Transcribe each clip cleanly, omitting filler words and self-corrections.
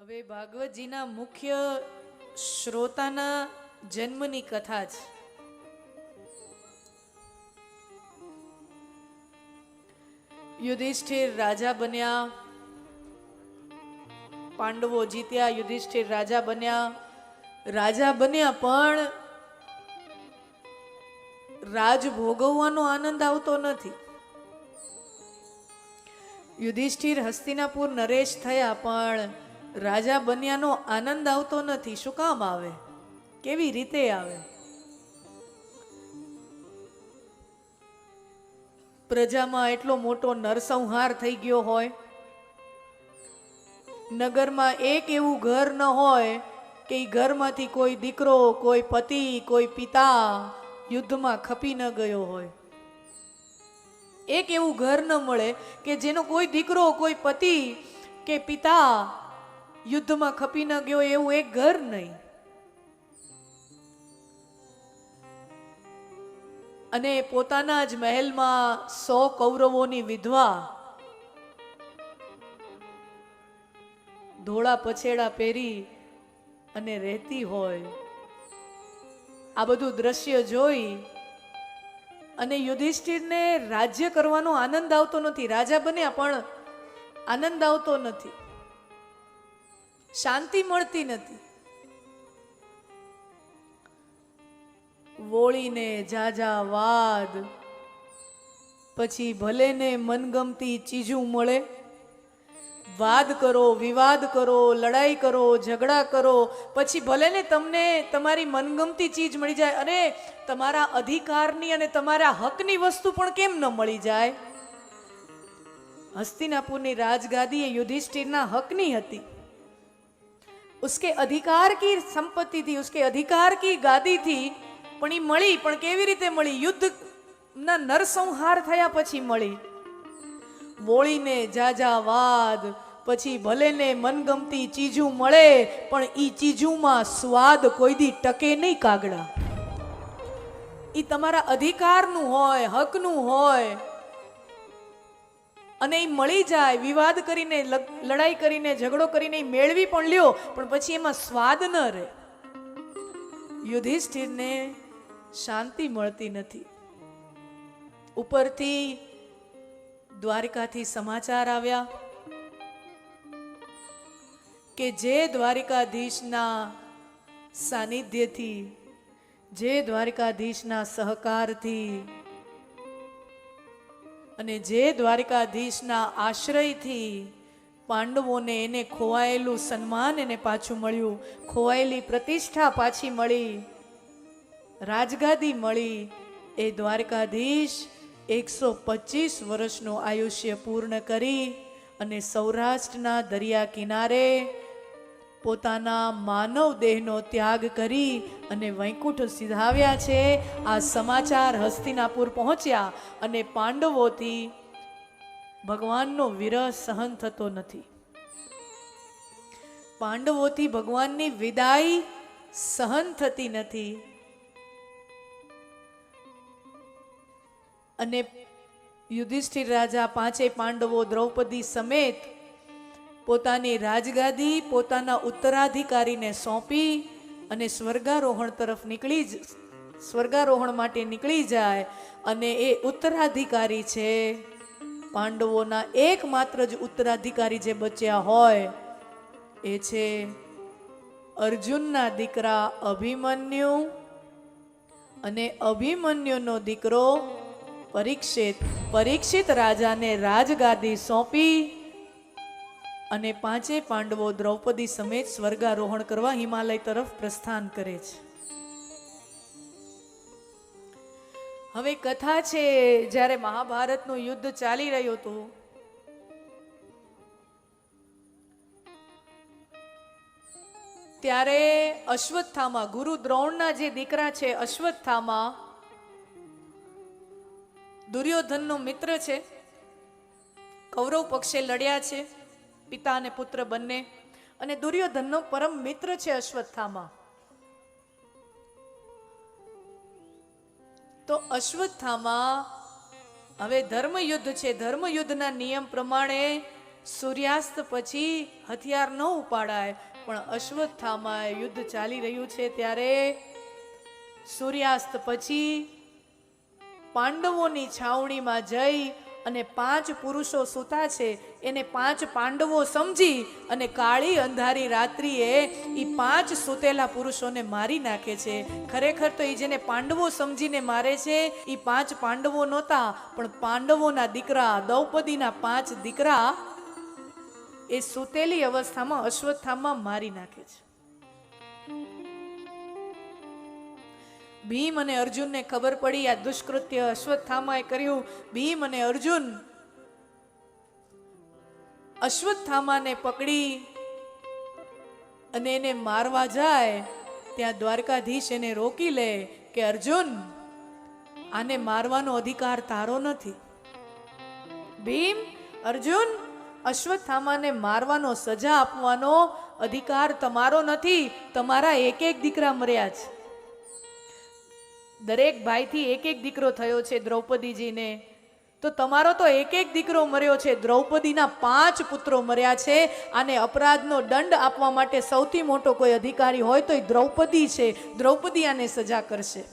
હવે ભાગવતજીના મુખ્ય શ્રોતાના જન્મની કથા છે. યુધિષ્ઠિર રાજા બન્યા, પાંડવો જીત્યા, યુધિષ્ઠિર રાજા બન્યા પણ રાજ ભોગવવાનો આનંદ આવતો નથી. યુધિષ્ઠિર હસ્તિનાપુર નરેશ થયા પણ રાજા બન્યાનો આનંદ આવતો નથી. શું કામ આવે? કેવી રીતે આવે? પ્રજામાં એટલો મોટો નરસંહાર થઈ ગયો હોય, નગરમાં એક એવું ઘર ન હોય કે એ ઘરમાંથી કોઈ દીકરો, કોઈ પતિ, કોઈ પિતા યુદ્ધમાં ખપી ન ગયો હોય. એક એવું ઘર ન મળે કે જેનો કોઈ દીકરો, કોઈ પતિ કે પિતા યુદ્ધમાં ખપી ન ગયો, એવું એક ઘર નહીં. અને પોતાના જ મહેલમાં 100 કૌરવોની વિધવા ધોળા પછેડા પહેરી અને રહેતી હોય. આ બધું દ્રશ્ય જોઈ અને યુધિષ્ઠિરને રાજ્ય કરવાનો આનંદ આવતો નથી. રાજા બન્યા પણ આનંદ આવતો નથી, શાંતિ મળતી નથી. વોળીને જાજા વાદ, પછી ભલે ને મનગમતી ચીજું મળે. વાદ કરો, વિવાદ કરો, લડાઈ કરો, ઝઘડા કરો, પછી ભલે ને તમને તમારી મનગમતી ચીજ મળી જાય. અને તમારા અધિકારની અને તમારા હકની વસ્તુ પણ કેમ ન મળી જાય? હસ્તિનાપુરની રાજગાદી એ યુધિષ્ઠિરના હકની હતી. उसके अधिकार की संपत्ति थी, उसके अधिकार की गादी थी, પણ એ મળી. પણ કેવી રીતે મળી? યુદ્ધ ના નરસંહાર થયા પછી મળી. વોળીને જાજા વાદ, પછી ભલે ને મનગમતી ચીજું મળે પણ ઈ ચીજુમાં સ્વાદ કોઈ દી ટકે નહીં. કાગડા ઈ તમારા અધિકારનું હોય, હકનું હોય અને એ મળી જાય. વિવાદ કરીને, લડાઈ કરીને, ઝઘડો કરીને મેળવી પણ લ્યો, પણ પછી એમાં સ્વાદ ન રહે. યુધિષ્ઠિરને શાંતિ મળતી નથી. ઉપરથી દ્વારિકાથી સમાચાર આવ્યા કે જે દ્વારિકાધીશના સાનિધ્યથી, જે દ્વારિકાધીશના સહકારથી અને જે દ્વારિકાધીશના આશ્રયથી પાંડવોને એને ખોવાયેલું સન્માન એને પાછું મળ્યું, ખોવાયેલી પ્રતિષ્ઠા પાછી મળી, રાજગાદી મળી. એ દ્વારકાધીશ 125 વર્ષનું આયુષ્ય પૂર્ણ કરી અને સૌરાષ્ટ્રના દરિયા કિનારે પોતાના માનવ દેહનો ત્યાગ કરી અને વૈકુંઠ સિધાવ્યા છે. આ સમાચાર હસ્તિનાપુર પહોંચ્યા અને પાંડવોથી ભગવાનનો વિરહ સહન થતો નથી. પાંડવોથી ભગવાનની વિદાય સહન થતી નથી. અને યુધિષ્ઠિર રાજા, 5 પાંડવો, દ્રૌપદી સમેત પોતાની રાજગાદી પોતાના ઉત્તરાધિકારીને સોંપી અને સ્વર્ગારોહણ માટે નીકળી જાય. અને એ ઉત્તરાધિકારી છે, પાંડવોના એકમાત્ર જ ઉત્તરાધિકારી જે બચ્યા હોય એ છે અર્જુનના દીકરા અભિમન્યુ અને અભિમન્યુનો દીકરો પરીક્ષિત. પરીક્ષિત રાજાને રાજગાદી સોંપી અને 5 પાંડવો દ્રૌપદી સમેત સ્વર્ગારોહણ કરવા હિમાલય તરફ પ્રસ્થાન કરે છે. હવે કથા છે, જ્યારે મહાભારતનું યુદ્ધ ચાલી રહ્યું હતું ત્યારે અશ્વત્થામા, ગુરુ દ્રોણના જે દીકરા છે અશ્વત્થામા, દુર્યોધનનો મિત્ર છે. કૌરવ પક્ષે લડ્યા છે, પિતા અને પુત્ર બંને. અને દુર્યોધનનો પરમ મિત્ર છે અશ્વત્થામા. તો અશ્વત્થામા હવે ધર્મયુદ્ધ છે. ધર્મયુદ્ધના નિયમ પ્રમાણે સૂર્યાસ્ત પછી હથિયાર ન ઉપાડાય, પણ અશ્વત્થામા યુદ્ધ ચાલી રહ્યું છે ત્યારે સૂર્યાસ્ત પછી પાંડવોની છાવણીમાં જઈ અને 5 પુરુષો સૂતા છે એને 5 પાંડવો સમજી અને કાળી અંધારી રાત્રિએ એ 5 સૂતેલા પુરુષોને મારી નાખે છે. ખરેખર તો એ જેને પાંડવો સમજીને મારે છે એ 5 પાંડવો નહોતા, પણ પાંડવોના દીકરા, દ્રૌપદીના 5 દીકરા એ સૂતેલી અવસ્થામાં અશ્વત્થામા મારી નાખે છે. ભીમ અને અર્જુનને ખબર પડી આ દુષ્કૃત્ય અશ્વત્થામાએ કર્યું. ભીમ અને અર્જુન અશ્વત્થામાને પકડી અને એને મારવા જાય ત્યાં દ્વારકાધીશ એને રોકી લે કે અર્જુન, આને મારવાનો અધિકાર તારો નથી. ભીમ, અર્જુન, અશ્વત્થામાને મારવાનો, સજા આપવાનો અધિકાર તમારો નથી. તમારા એક એક દીકરા મર્યા છે. દરેક ભાઈથી એક એક દીકરો થયો છે દ્રૌપદીજીને, તો તમારો તો એક એક દીકરો મર્યો છે. દ્રૌપદીના 5 પુત્રો મર્યા છે. આને અપરાધનો દંડ આપવા માટે સૌથી મોટો કોઈ અધિકારી હોય તો એ દ્રૌપદી છે. દ્રૌપદી આને સજા કરશે,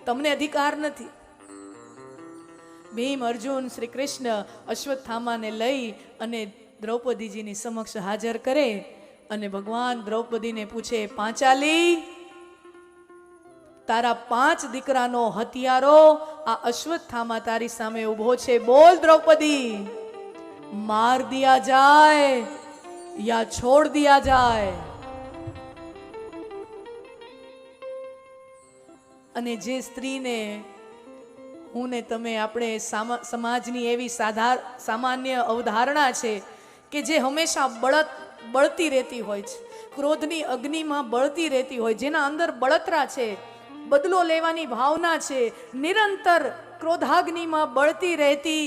તમને અધિકાર નથી. ભીમ, અર્જુન, શ્રી કૃષ્ણ અશ્વત્થામાને લઈ અને દ્રૌપદીજીની સમક્ષ હાજર કરે અને ભગવાન દ્રૌપદીને પૂછે, પાંચાલી, તારા 5 દીકરાનો હથિયારો આ અશ્વત્થામા તારી સામે ઉભો છે. બોલ દ્રૌપદી, માર દિયા જાય યા છોડ દિયા જાય? અને જે સ્ત્રીને હું ને તમે, આપણે સમાજની એવી સામાન્ય અવધારણા છે કે જે હંમેશા બળતી રહેતી હોય છે, ક્રોધની અગ્નિમાં બળતી રહેતી હોય, જેના અંદર બળતરા છે, બદલો લેવાની ભાવના છે, નિરંતર ક્રોધાગ્નિમાં બળતી રહેતી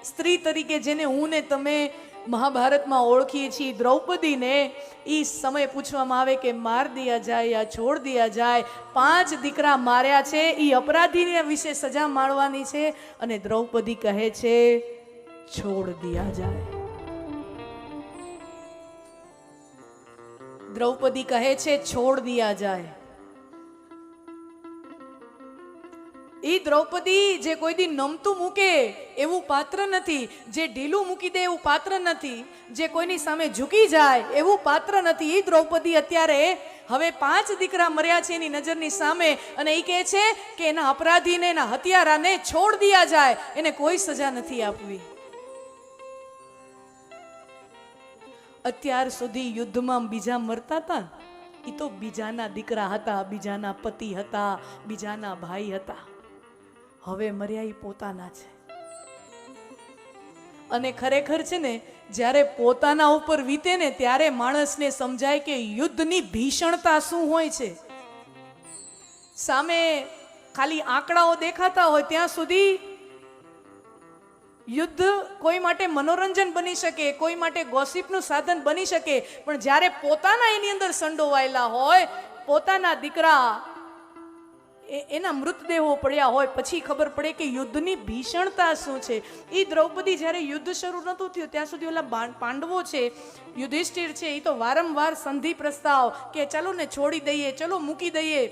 સ્ત્રી તરીકે જેને હું ને તમે મહાભારતમાં ઓળખીએ છીએ, દ્રૌપદીને એ સમય પૂછવામાં આવે કે માર દિયા જાય યા છોડ દિયા જાય? 5 દીકરા માર્યા છે, એ અપરાધીને વિશે સજા માણવાની છે અને દ્રૌપદી કહે છે છોડ દિયા જાય. દ્રૌપદી કહે છે છોડ દિયા જાય. એ દ્રૌપદી જે કોઈ દી નમતું મૂકે એવું પાત્ર નથી, જે ઢીલું મૂકી દે એવું પાત્ર નથી, જે કોઈની સામે ઝૂકી જાય એવું પાત્ર નથી. એ દ્રૌપદી અત્યારે હવે 5 દીકરા મર્યા છે એની નજરની સામે અને એ કહે છે કે એના અપરાધીને, એના હત્યારાને છોડ દિયા જાય, એને કોઈ સજા નથી આપવી. અત્યાર સુધી યુદ્ધમાં બીજા મરતા હતા, એ તો બીજાના દીકરા હતા, બીજાના પતિ હતા, બીજાના ભાઈ હતા. હવે મર્યા એ પોતાના છે. અને ખરેખર છે ને, જ્યારે પોતાના ઉપર વીતે ને ત્યારે માણસને સમજાય કે યુદ્ધની ભીષણતા શું હોય છે. સામે ખાલી આંકડાઓ દેખાતા હોય ત્યાં સુધી યુદ્ધ કોઈ માટે મનોરંજન બની શકે, કોઈ માટે ગોસિપનું સાધન બની શકે, પણ જ્યારે પોતાના એની અંદર સંડોવાયેલા હોય, પોતાના દીકરા એના મૃતદેહો પડ્યા હોય, પછી ખબર પડે કે યુદ્ધની ભીષણતા શું છે. એ દ્રૌપદી જ્યારે યુદ્ધ શરૂ નહોતું થયું ત્યાં સુધી ઓલા પાંડવો છે, યુધિષ્ઠિર છે, એ તો વારંવાર સંધિ પ્રસ્તાવ કે ચાલો ને છોડી દઈએ, ચલો મૂકી દઈએ.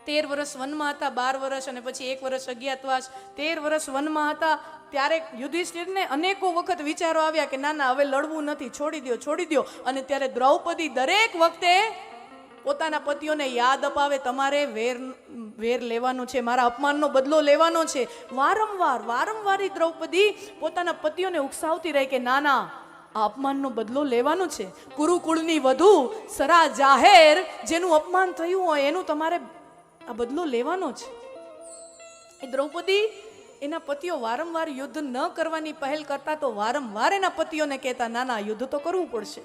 13 વર્ષ વનમાં હતા, 12 વર્ષ અને પછી 1 વર્ષ અજ્ઞાતવાસ. 13 વર્ષ વનમાં હતા ત્યારે યુધિષ્ઠિરને અનેકો વખત વિચારો આવ્યા કે ના ના હવે લડવું નથી, છોડી દો, છોડી દો. અને ત્યારે દ્રૌપદી દરેક વખતે પોતાના પતિઓને યાદ અપાવે, તમારે વેર લેવાનું છે, મારા અપમાનનો બદલો લેવાનો છે. વારંવાર દ્રૌપદી પોતાના પતિઓને ઉકસાવતી રહે કે ના ના, આ અપમાનનો બદલો લેવાનો છે. કુરુકુળની વધુ સરા જાહેર, જેનું અપમાન થયું હોય એનું તમારે આ બદલો લેવાનો છે. એ દ્રૌપદી એના પતિઓ વારંવાર યુદ્ધ ન કરવાની પહેલ કરતા તો વારંવાર એના પતિઓને કહેતા ના ના યુદ્ધ તો કરવું પડશે.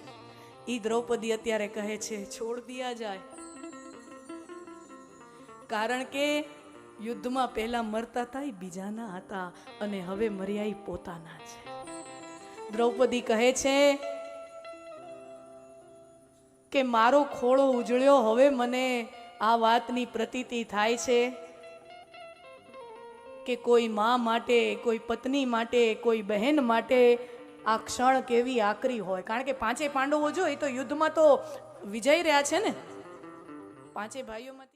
ઈ દ્રૌપદી અત્યારે કહે છે છોડ દિયા જાય. કારણ કે યુદ્ધમાં પહેલા મરતા હતા એ બીજાના હતા અને હવે મર્યા એ પોતાના છે. દ્રૌપદી કહે છે કે મારો ખોળો ઉજળ્યો, હવે મને આ વાતની પ્રતીતિ થાય છે કે કોઈ માં માટે, કોઈ પત્ની માટે, કોઈ બહેન માટે આ ક્ષણ કેવી આકરી હોય, કારણ કે પાંચે પાંડવો જો એ તો યુદ્ધમાં તો વિજય રહ્યા છે ને, પાંચે ભાઈઓમાંથી